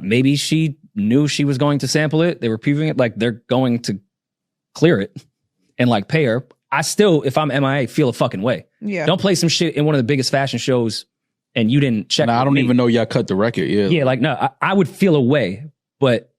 Maybe she knew she was going to sample it. They were previewing it. Like, they're going to clear it and like pay her. I still, if I'm M.I.A, feel a fucking way. Yeah. Don't play some shit in one of the biggest fashion shows and you didn't check. I don't even know y'all cut the record. Yeah. Yeah, like, no, I would feel a way, but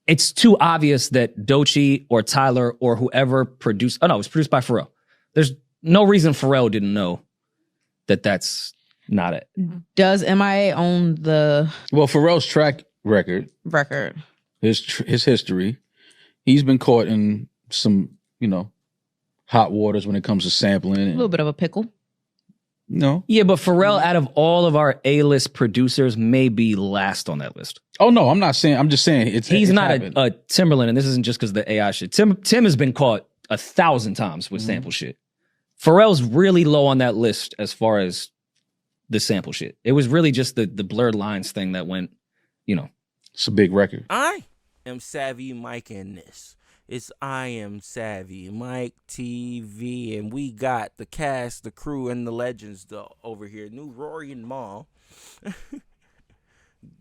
it's too obvious that Doechii or Tyler or whoever produced. Oh no, it was produced by Pharrell. There's no reason Pharrell didn't know that that's not it. Does M.I.A own the Pharrell's track record, his history? He's been caught in some, hot waters when it comes to sampling. A little bit of a pickle. No. Yeah, but Pharrell, out of all of our A-list producers, may be last on that list. Oh no, I'm not saying. I'm just saying he's not a Timberland, and this isn't just because of the AI shit. Tim has been caught 1,000 times with sample shit. Pharrell's really low on that list as far as the sample shit. It was really just the blurred lines thing that went, It's a big record. I am Savvy Mike in this. It's I Am Savvy Mike TV, and we got the cast, the crew, and the legends over here. New Rory and M.I.A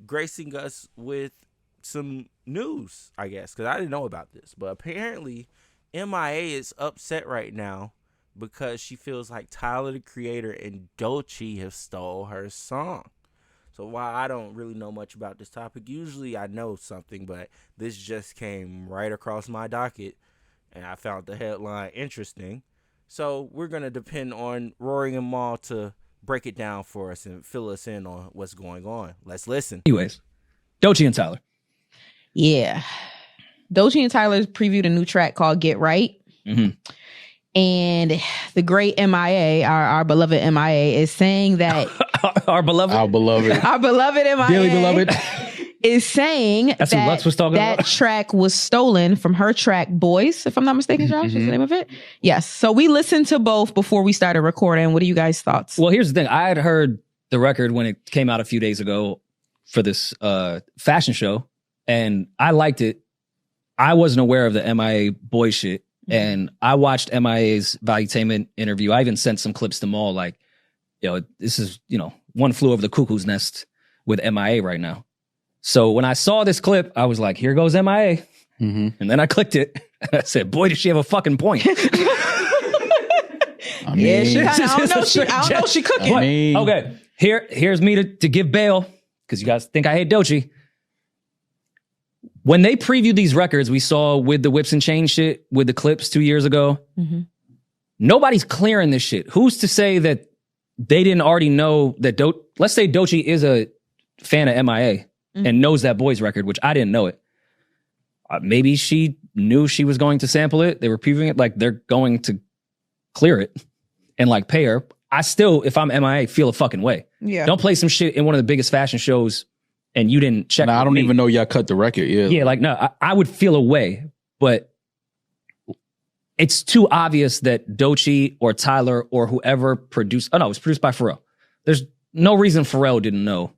gracing us with some news, I guess, because I didn't know about this. But apparently, M.I.A is upset right now because she feels like Tyler, the Creator, and Doechii have stole her song. So while I don't really know much about this topic, usually I know something, but this just came right across my docket, and I found the headline interesting. So we're going to depend on Rory and M.I.A to break it down for us and fill us in on what's going on. Let's listen. Anyways, Doechii and Tyler. Yeah. Doechii and Tyler previewed a new track called Get Right. Mm-hmm. And the great M.I.A, our beloved M.I.A, is saying that our beloved M.I.A, dearly beloved, is saying that's what Lutz was talking that about. track was stolen from her track Boys, if I'm not mistaken, Josh, is the name of it? Yes. So we listened to both before we started recording. What are you guys' thoughts? Well, here's the thing. I had heard the record when it came out a few days ago for this fashion show, and I liked it. I wasn't aware of the M.I.A boy shit. And I watched M.I.A.'s Valuetainment interview. I even sent some clips to Maul, like, this is, one flew over the cuckoo's nest with M.I.A right now. So when I saw this clip, I was like, here goes M.I.A. Mm-hmm. And then I clicked it. And I said, boy, does she have a fucking point. I mean, I don't know she cooking. Okay, here's me to give bail, because you guys think I hate Doechii. When they previewed these records, we saw with the whips and chain shit, with the clips 2 years ago, nobody's clearing this shit. Who's to say that they didn't already know that, let's say Doechii is a fan of M.I.A and knows that Boys record, which I didn't know it. Maybe she knew she was going to sample it. They were previewing it. Like, they're going to clear it and like pay her. I still, if I'm M.I.A, feel a fucking way. Yeah. Don't play some shit in one of the biggest fashion shows and you didn't check. I don't even know y'all cut the record. Yeah. Yeah, like, no, I would feel a way, but it's too obvious that Doechii or Tyler or whoever produced. Oh no, it was produced by Pharrell. There's no reason Pharrell didn't know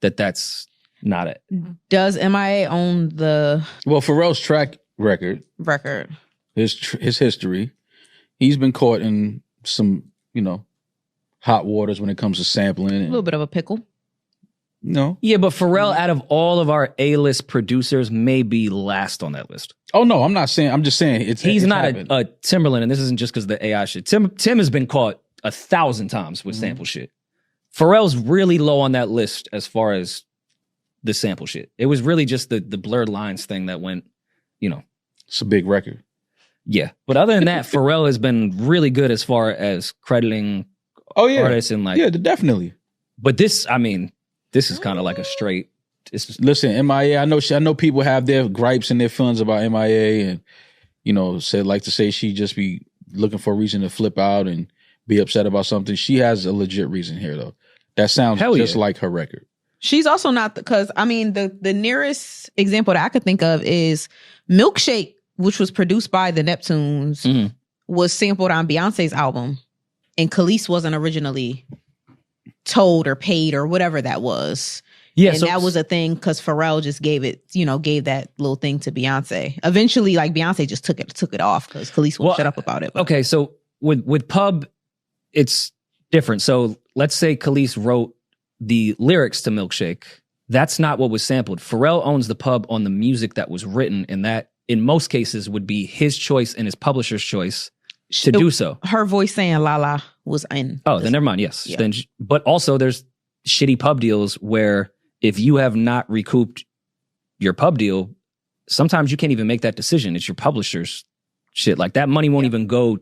that that's not it. Does M.I.A own the Pharrell's track record, his history? He's been caught in some, hot waters when it comes to sampling. A little bit of a pickle. No. Yeah, but Pharrell, out of all of our A-list producers, may be last on that list. Oh no, I'm not saying. I'm just saying he's not a Timberland, and this isn't just because of the AI shit. Tim has been caught 1,000 times with sample shit. Pharrell's really low on that list as far as the sample shit. It was really just the blurred lines thing that went, It's a big record. Yeah, but other than that, Pharrell has been really good as far as crediting artists and like. Yeah, definitely. But this, this is kind of like a straight. Listen, M.I.A, I know people have their gripes and their feelings about M.I.A and, like to say she just be looking for a reason to flip out and be upset about something. She has a legit reason here, though. That sounds just like her record. She's also not, because, the nearest example that I could think of is Milkshake, which was produced by the Neptunes, was sampled on Beyonce's album. And Khalees wasn't originally told or paid or whatever that was. Yeah, and that was a thing because Pharrell just gave that little thing to Beyonce. Eventually, like, Beyonce just took it off because Khalees won't shut up about it. But. Okay, so with Pub, it's different. So let's say Khalees wrote the lyrics to Milkshake That's not what was sampled. Pharrell owns the pub on the music that was written, and that in most cases would be his choice and his publisher's choice to do so. Her voice saying "la la" was in. Oh, then never mind. Yes. Yeah. Then, but also there's shitty pub deals where if you have not recouped your pub deal, sometimes you can't even make that decision. It's your publisher's shit. Like that money won't even go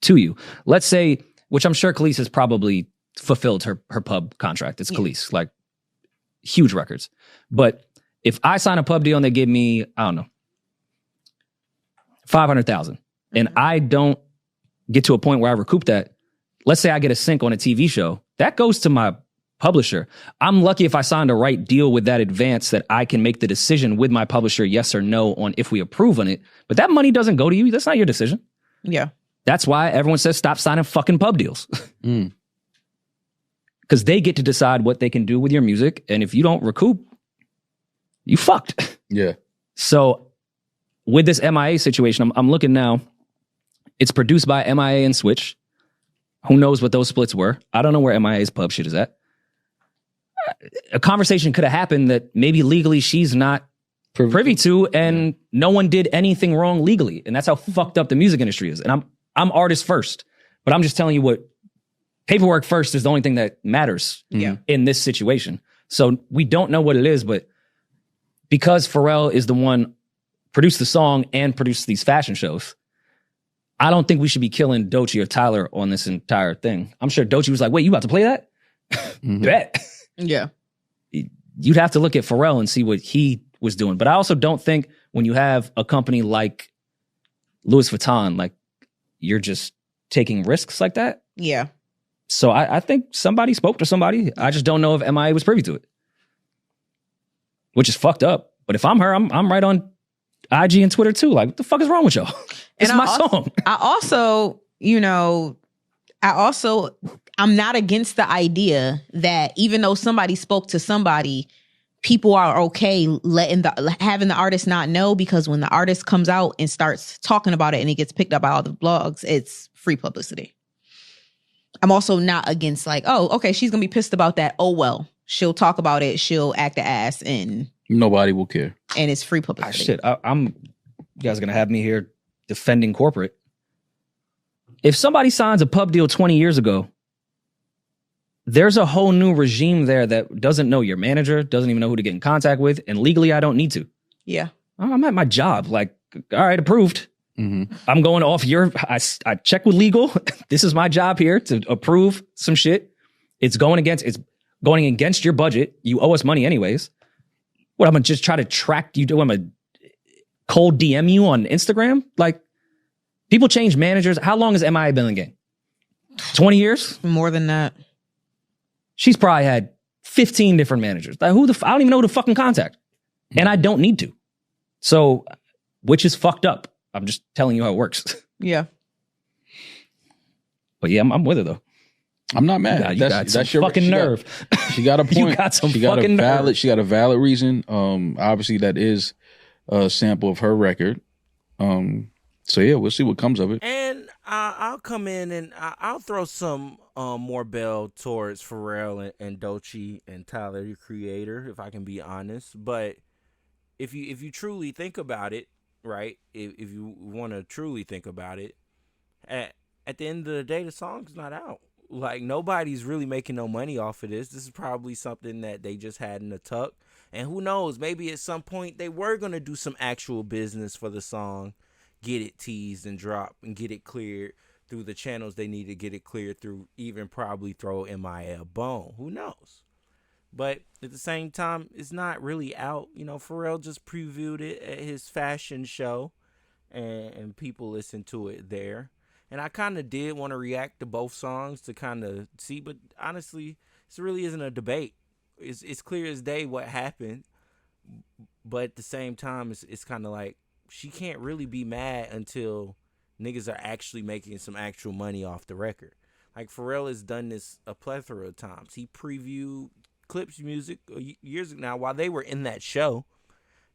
to you. Let's say, which I'm sure Khalees has probably fulfilled her pub contract. It's Khalees, like huge records. But if I sign a pub deal and they give me, I don't know, 500,000 and I don't get to a point where I recoup that, let's say I get a sync on a TV show, that goes to my publisher. I'm lucky if I signed a right deal with that advance that I can make the decision with my publisher, yes or no, on if we approve on it. But that money doesn't go to you. That's not your decision. Yeah. That's why everyone says stop signing fucking pub deals. Because they get to decide what they can do with your music. And if you don't recoup, you fucked. Yeah. So with this M.I.A. situation, I'm looking now. It's produced by M.I.A. and Switch. Who knows what those splits were? I don't know where M.I.A.'s pub shit is at. A conversation could have happened that maybe legally she's not privy to, and no one did anything wrong legally. And that's how fucked up the music industry is. And I'm artist first, but I'm just telling you what paperwork first is the only thing that matters in this situation. So we don't know what it is, but because Pharrell is the one produced the song and produced these fashion shows, I don't think we should be killing Doechii or Tyler on this entire thing. I'm sure Doechii was like, wait, you about to play that? Bet. Yeah. You'd have to look at Pharrell and see what he was doing. But I also don't think when you have a company like Louis Vuitton, like you're just taking risks like that. Yeah. So I think somebody spoke to somebody. I just don't know if M.I.A. was privy to it, which is fucked up. But if I'm her, I'm right on IG and Twitter too. Like, what the fuck is wrong with y'all? It's my song. I'm not against the idea that even though somebody spoke to somebody, people are okay having the artist not know, because when the artist comes out and starts talking about it and it gets picked up by all the blogs, it's free publicity. I'm also not against like, oh, okay, she's gonna be pissed about that. Oh well, she'll talk about it. She'll act the ass, and nobody will care. And it's free publicity. You guys are gonna have me here defending corporate. If somebody signs a pub deal 20 years ago, there's a whole new regime there that doesn't know your manager, doesn't even know who to get in contact with, and legally I don't need to. Yeah. I'm at my job. Like, all right, approved. I'm going off I check with legal. This is my job here to approve some shit. It's going against your budget. You owe us money anyways. What, I'm gonna just try to track you? I'm gonna cold DM you on Instagram? Like, people change managers. How long has M.I.A. been in the game? 20 years? More than that. She's probably had 15 different managers. Like, I don't even know who to fucking contact. And I don't need to. So, which is fucked up. I'm just telling you how it works. Yeah. But yeah, I'm with her though. I'm not mad. That's your fucking nerve. She got a point. You got some fucking nerve. She got a valid reason. Obviously that is a sample of her record. So yeah, we'll see what comes of it. And I'll come in and I'll throw some more bell towards Pharrell and Doechii and Tyler, the Creator, if I can be honest. But if you truly think about it, right? If you want to truly think about it, at the end of the day, the song's not out. Like, nobody's really making no money off of this. This is probably something that they just had in the tuck. And who knows, maybe at some point they were going to do some actual business for the song, get it teased and dropped and get it cleared through the channels they need to get it cleared through, even probably throw M.I.A. a bone. Who knows? But at the same time, it's not really out. You know, Pharrell just previewed it at his fashion show, and people listened to it there. And I kind of did want to react to both songs to kind of see, but honestly, this really isn't a debate. It's clear as day what happened, but at the same time, it's kind of like she can't really be mad until niggas are actually making some actual money off the record. Like, Pharrell has done this a plethora of times. He previewed Clips music years ago now while they were in that show.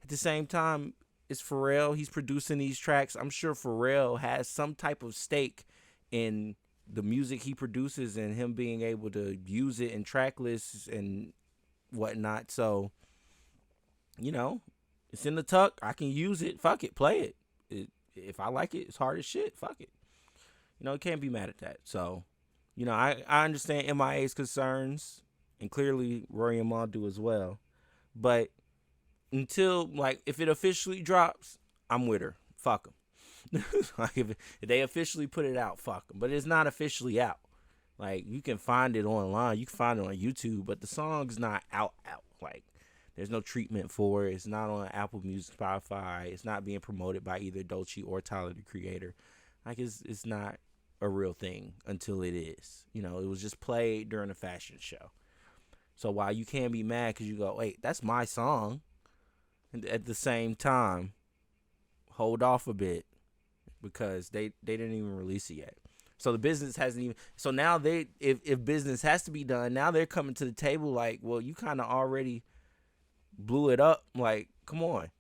At the same time, it's Pharrell. He's producing these tracks. I'm sure Pharrell has some type of stake in the music he produces and him being able to use it in track lists and whatnot. So it's in the tuck. I can use it. Fuck it. Play it. If I like it, it's hard as shit. Fuck it. You can't be mad at that. So, I understand M.I.A.'s concerns, and clearly Rory and Ma do as well. But until, if it officially drops, I'm with her. Fuck them. If they officially put it out, fuck them. But it's not officially out. You can find it online. You can find it on YouTube, but the song's not out. There's no treatment for it. It's not on Apple Music, Spotify. It's not being promoted by either Doechii or Tyler, the Creator. It's not a real thing until it is. It was just played during a fashion show. So while you can't be mad because you go, wait, that's my song, and at the same time, hold off a bit because they didn't even release it yet. So the business hasn't even. So now if business has to be done, now they're coming to the table well, you kind of already blew it up. Come on.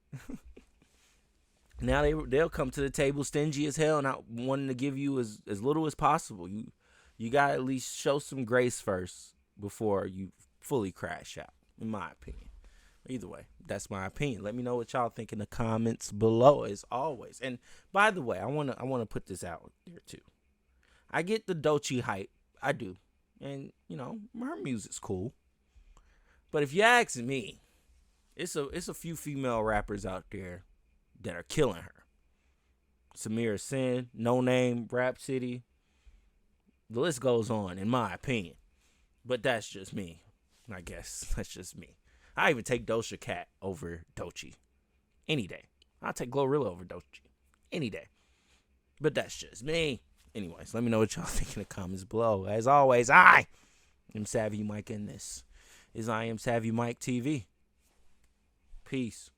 Now they'll come to the table stingy as hell, not wanting to give you as little as possible. You gotta at least show some grace first before you fully crash out, in my opinion. Either way, that's my opinion. Let me know what y'all think in the comments below, as always. And by the way, I wanna put this out there too. I get the Doechii hype, I do, and her music's cool. But if you ask me, it's a few female rappers out there that are killing her. Samira Sin, No Name, Rap City. The list goes on, in my opinion. But that's just me. I guess that's just me. I even take Doja Cat over Doechii any day. I'll take Glorilla over Doechii any day. But that's just me. Anyways, let me know what y'all think in the comments below. As always, I am Savvy Mike, and this is I Am Savvy Mike TV. Peace.